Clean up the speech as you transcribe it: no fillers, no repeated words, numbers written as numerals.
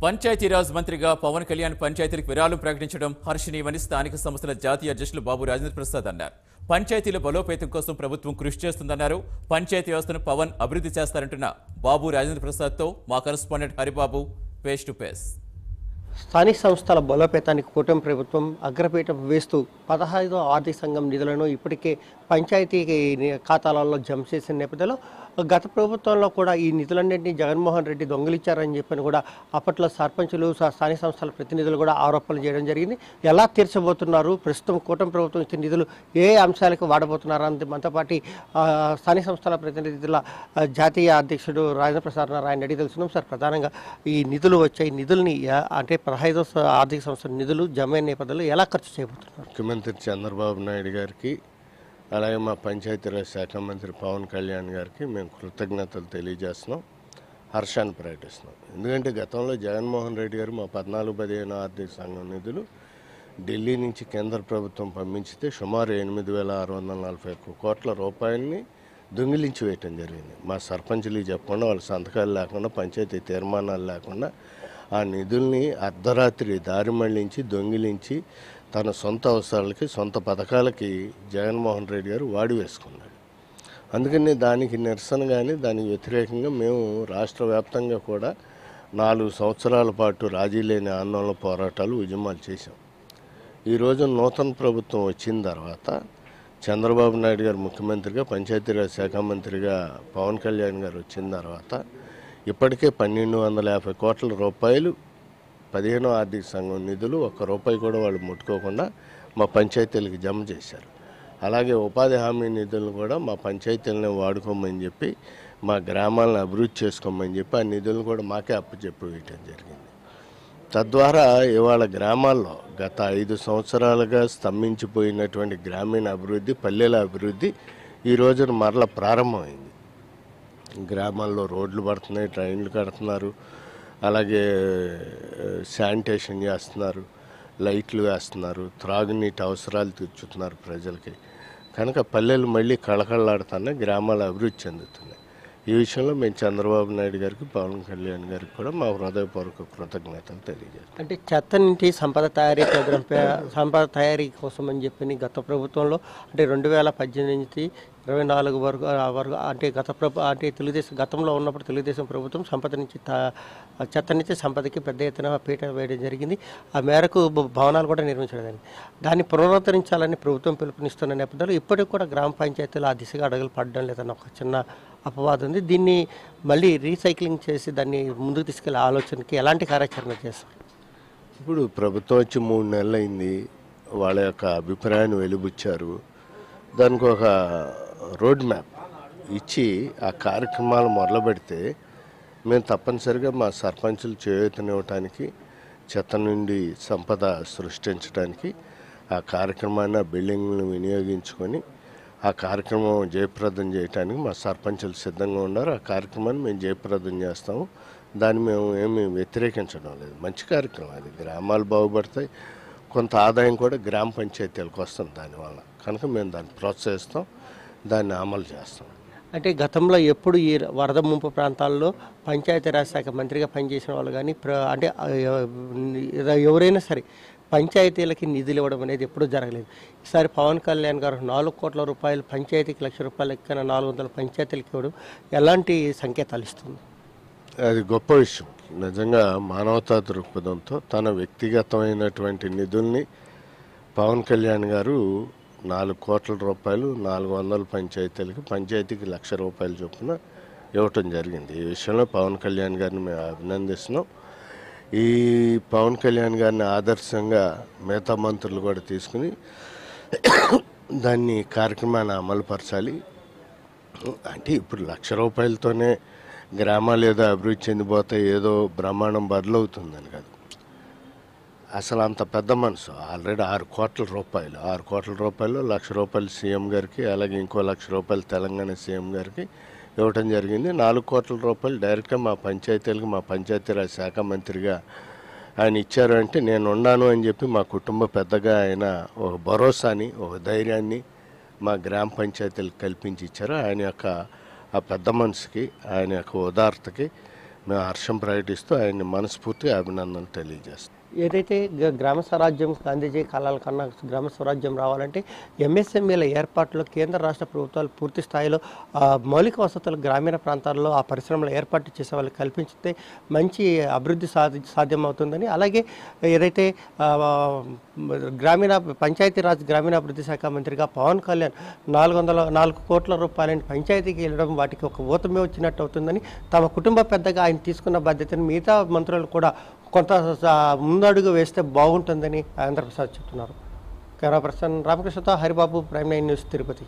పంచాయతీరాజ్ మంత్రిగా పవన్ కళ్యాణ్ పంచాయతీలకు విరాళం ప్రకటించడం హర్షణీయమని స్థానిక సంస్థల జాతీయ అధ్యక్షులు బాబు రాజేంద్ర ప్రసాద్ అన్నారు. పంచాయతీల బలోపేతం కోసం ప్రభుత్వం కృషి చేస్తుందన్నారు. పంచాయతీ వ్యవస్థను పవన్ అభివృద్ధి చేస్తారంటున్న బాబు రాజేంద్ర ప్రసాద్తో మా correspondent Haribabu face to face. స్థానిక సంస్థల బలోపేతానికి కూటమి ప్రభుత్వం అగ్రపీఠం వేస్తూ 15వ ఆర్థిక సంఘం నిధులను ఇప్పటికే పంచాయతీ ఖాతాలలో జమ చేసిన నేపథ్యంలో గత ప్రభుత్వంలో కూడా ఈ నిధులన్నింటినీ జగన్మోహన్ రెడ్డి దొంగిలించారని చెప్పని కూడా అప్పట్లో సర్పంచులు స్థానిక సంస్థల ప్రతినిధులు కూడా ఆరోపణలు చేయడం జరిగింది. ఎలా తీర్చబోతున్నారు, ప్రస్తుతం కూటమి ప్రభుత్వం ఇచ్చిన నిధులు ఏ అంశాలకు వాడబోతున్నారు అని మనతో పాటు స్థానిక సంస్థల ప్రతినిధుల జాతీయ అధ్యక్షుడు రాజేంద్ర ప్రసాద్ ఆయన అడిగి తెలుసుకున్నాం. సార్, ప్రధానంగా ఈ నిధులు వచ్చాయి, నిధుల్ని అంటే 15వ ఆర్థిక సంవత్సరం నిధులు జమ అయిన నేపథ్యంలో ఎలా ఖర్చు చేయబోతున్నారు? ముఖ్యమంత్రి చంద్రబాబు నాయుడు గారికి, అలాగే మా పంచాయతీరాజ్ శాఖ మంత్రి పవన్ కళ్యాణ్ గారికి మేము కృతజ్ఞతలు తెలియజేస్తున్నాం, హర్షాన్ని ప్రకటిస్తున్నాం. ఎందుకంటే గతంలో జగన్మోహన్ రెడ్డి గారు మా 14-15 ఆర్థిక సంఘం నిధులు ఢిల్లీ నుంచి కేంద్ర ప్రభుత్వం పంపించితే సుమారు 8,641 కోట్ల రూపాయలని దొంగిలించి వేయటం జరిగింది. మా సర్పంచులు చెప్పకుండా, వాళ్ళ సంతకాలు లేకుండా, పంచాయతీ తీర్మానాలు లేకుండా ఆ నిధుల్ని అర్ధరాత్రి దారి మళ్లించి దొంగిలించి తన సొంత అవసరాలకి, సొంత పథకాలకి జగన్మోహన్ రెడ్డి గారు వాడి వేసుకున్నాడు. అందుకని దానికి నిరసన కానీ దానికి వ్యతిరేకంగా మేము రాష్ట్ర వ్యాప్తంగా కూడా 4 సంవత్సరాల పాటు రాజీ లేని ఆందోళన, పోరాటాలు, ఉద్యమాలు చేశాం. ఈరోజు నూతన ప్రభుత్వం వచ్చిన తర్వాత చంద్రబాబు నాయుడు గారు ముఖ్యమంత్రిగా, పంచాయతీరాజ్ శాఖ మంత్రిగా పవన్ కళ్యాణ్ గారు వచ్చిన తర్వాత ఇప్పటికే 1,250 కోట్ల రూపాయలు 15వ ఆర్థిక సంఘం నిధులు ఒక్క రూపాయి కూడా వాళ్ళు ముట్టుకోకుండా మా పంచాయతీలకు జమ చేశారు. అలాగే ఉపాధి హామీ నిధులను కూడా మా పంచాయతీలనే వాడుకోమని చెప్పి, మా గ్రామాలను అభివృద్ధి చేసుకోమని చెప్పి ఆ నిధులను కూడా మాకే అప్పచెప్పి వేయటం జరిగింది. తద్వారా ఇవాళ గ్రామాల్లో గత 5 సంవత్సరాలుగా స్తంభించిపోయినటువంటి గ్రామీణ అభివృద్ధి, పల్లెల అభివృద్ధి ఈ రోజున మరల ప్రారంభమైంది. గ్రామాల్లో రోడ్లు పడుతున్నాయి, ట్రైన్లు కడుతున్నారు, అలాగే శానిటేషన్ చేస్తున్నారు, లైట్లు వేస్తున్నారు, త్రాగునీటి అవసరాలు తీర్చుతున్నారు ప్రజలకి. కనుక పల్లెలు మళ్ళీ కళకళలాడుతున్నాయి, గ్రామాలు అభివృద్ధి చెందుతున్నాయి. ఈ విషయంలో మేము చంద్రబాబు నాయుడు గారికి, పవన్ కళ్యాణ్ గారికి కూడా మా హృదయపూర్వక కృతజ్ఞతలు తెలియజేస్తాం. అంటే చెత్త నుంచి సంపద తయారీ కోసం అని చెప్పి గత ప్రభుత్వంలో అంటే 2018 నుంచి 24 వరకు అంటే తెలుగుదేశం గతంలో ఉన్నప్పుడు తెలుగుదేశం ప్రభుత్వం సంపద నుంచి చెత్త నుంచి సంపదకి పెద్ద ఎత్తున పీట వేయడం జరిగింది. ఆ మేరకు భవనాలు కూడా నిర్మించడం. దాన్ని పునరుద్ధరించాలని ప్రభుత్వం పిలుపునిస్తున్న నేపథ్యంలో ఇప్పటికి కూడా గ్రామ పంచాయతీలు ఆ దిశగా అడుగులు పడడం లేదన్న ఒక చిన్న అపవాదం ఉంది. దీన్ని మళ్ళీ రీసైక్లింగ్ చేసి దాన్ని ముందుకు తీసుకెళ్లే ఆలోచనకి ఎలాంటి కార్యాచరణ చేస్తారు? ఇప్పుడు ప్రభుత్వం వచ్చి 3 నెలలు అయింది. వాళ్ళ యొక్క అభిప్రాయాన్ని వెలిబుచ్చారు. దానికి ఒక రోడ్ మ్యాప్ ఇచ్చి ఆ కార్యక్రమాలు మొదలు పెడితే మేము తప్పనిసరిగా మా సర్పంచులు చేయూతనివ్వటానికి, చెత్త నుండి సంపద సృష్టించడానికి ఆ కార్యక్రమాన్ని, ఆ బిల్డింగ్లను వినియోగించుకొని ఆ కార్యక్రమం జయప్రదం చేయడానికి మా సర్పంచులు సిద్ధంగా ఉన్నారు. ఆ కార్యక్రమాన్ని మేము జయప్రదం చేస్తాము. దాన్ని మేము ఏమి వ్యతిరేకించడం లేదు. మంచి కార్యక్రమం అది. గ్రామాలు బాగుపడతాయి, కొంత ఆదాయం కూడా గ్రామ పంచాయతీలకు వస్తుంది దానివల్ల. కనుక మేము దాన్ని ప్రోత్సహిస్తాం, దాన్ని అమలు చేస్తాం. అంటే గతంలో ఎప్పుడు ఈ వరద ముంపు ప్రాంతాల్లో పంచాయతీరాజ్ శాఖ మంత్రిగా పనిచేసిన వాళ్ళు కానీ అంటే ఎవరైనా సరే పంచాయతీలకి నిధులు ఇవ్వడం అనేది ఎప్పుడూ జరగలేదు. ఈసారి పవన్ కళ్యాణ్ గారు 4 కోట్ల రూపాయలు పంచాయతీకి ₹1,00,000 ఎక్కన 400 పంచాయతీలకు ఇవ్వడం ఎలాంటి సంకేతాలు ఇస్తుంది? అది గొప్ప విషయం. నిజంగా మానవతా దృక్పథంతో తన వ్యక్తిగతమైనటువంటి నిధుల్ని పవన్ కళ్యాణ్ గారు 4 కోట్ల రూపాయలు 400 పంచాయతీలకి, పంచాయతీకి ₹1,00,000 చొప్పున ఇవ్వటం జరిగింది. ఈ విషయంలో పవన్ కళ్యాణ్ గారిని మేము అభినందిస్తున్నాం. ఈ పవన్ కళ్యాణ్ గారిని ఆదర్శంగా మిగతా మంత్రులు కూడా తీసుకుని దాన్ని కార్యక్రమాన్ని అమలుపరచాలి. అంటే ఇప్పుడు ₹1,00,000తోనే గ్రామాలు ఏదో అభివృద్ధి చెందిపోతాయి, ఏదో బ్రహ్మాండం బదులవుతుందని కాదు. అసలు అంత పెద్ద మనసు. ఆల్రెడీ 6 కోట్ల రూపాయలు ₹1,00,000 సీఎం గారికి, అలాగే ఇంకో ₹1,00,000 తెలంగాణ సీఎం గారికి ఇవ్వటం జరిగింది. 4 కోట్ల రూపాయలు డైరెక్ట్గా మా పంచాయతీలకు, మా పంచాయతీరాజ్ శాఖ మంత్రిగా ఆయన ఇచ్చారు. అంటే నేను ఉన్నాను అని చెప్పి మా కుటుంబ పెద్దగా ఆయన ఒక భరోసాని, ఒక ధైర్యాన్ని మా గ్రామ పంచాయతీలకు కల్పించి ఇచ్చారు. ఆయన యొక్క ఆ పెద్ద మనసుకి, ఆయన యొక్క ఉదారతకి మేము హర్షం ప్రకటిస్తూ ఆయన్ని మనస్ఫూర్తిగా అభినందనలు తెలియజేస్తాం. ఏదైతే గ్రామ స్వరాజ్యం గాంధీజీ కాలాల కన్నా గ్రామ స్వరాజ్యం రావాలంటే ఎంఎస్ఎంఈల ఏర్పాటులో కేంద్ర రాష్ట్ర ప్రభుత్వాలు పూర్తి స్థాయిలో మౌలిక వసతులు గ్రామీణ ప్రాంతాల్లో ఆ పరిశ్రమలు ఏర్పాటు చేసే వాళ్ళకి కల్పించితే మంచి అభివృద్ధి సాధ్యమవుతుందని, అలాగే ఏదైతే పంచాయతీరాజ్ గ్రామీణాభివృద్ధి శాఖ మంత్రిగా పవన్ కళ్యాణ్ 404 కోట్ల రూపాయలని పంచాయతీకి వెళ్ళడం వాటికి ఒక ఊతమే వచ్చినట్టు అవుతుందని, తమ కుటుంబ పెద్దగా ఆయన తీసుకున్న బాధ్యతను మిగతా మంత్రులు కూడా కొంత ముందడుగు వేస్తే బాగుంటుందని ఆంధ్రప్రసాద్ చెప్తున్నారు. కెమెరా పర్సన్ రామకృష్ణతో హరిబాబు, ప్రైమ్ 9 న్యూస్, తిరుపతి.